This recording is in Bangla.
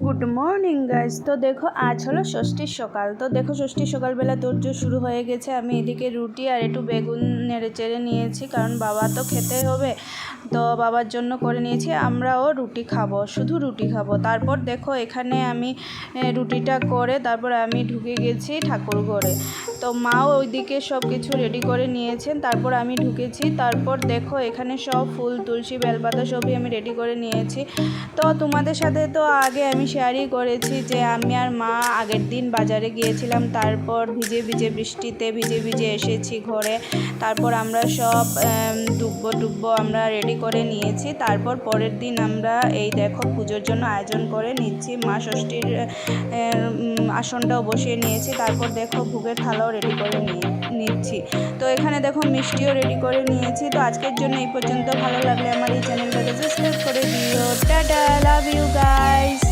Good morning guys. তো দেখো আজ হলো ষষ্ঠীর সকাল। তো দেখো ষষ্ঠীর সকালবেলা তোড়জোড় শুরু হয়ে গেছে। আমি এদিকে রুটি আর একটু বেগুন নেড়ে চেড়ে নিয়েছি, কারণ বাবা তো খেতে হবে, তো বাবার জন্য করে নিয়েছি। আমরাও রুটি খাবো, শুধু রুটি খাবো। তারপর দেখো এখানে আমি রুটিটা করে তারপর আমি ঢুকে গেছি ঠাকুর ঘরে। তো মাও ওইদিকে সব কিছু রেডি করে নিয়েছেন, তারপর আমি ঢুকেছি। তারপর দেখো এখানে সব ফুল তুলসী বেলপাতা সবই আমি রেডি করে নিয়েছি। তো তোমাদের সাথে তো আগে আমি শেয়ারই করেছি যে আমি আর মা আগের দিন বাজারে গিয়েছিলাম, তারপর ভিজে ভিজে বৃষ্টিতে ভিজে ভিজে এসেছি ঘরে। তারপর আমরা সব ডুববো আমরা রেডি করে নিয়েছি। তারপর পরের দিন আমরা এই দেখো পুজোর জন্য আয়োজন করে নিচ্ছি। মা ষষ্ঠীর আসনটাও বসিয়ে নিয়েছি। তারপর দেখো ভোগের থালাও রেডি করে নিচ্ছি। তো এখানে দেখো মিষ্টিও রেডি করে নিয়েছি। তো আজকের জন্য এই পর্যন্ত। ভালো লাগলে আমার এই চ্যানেলটাকে সাবস্ক্রাইব করে দিও। Tata, love you guys.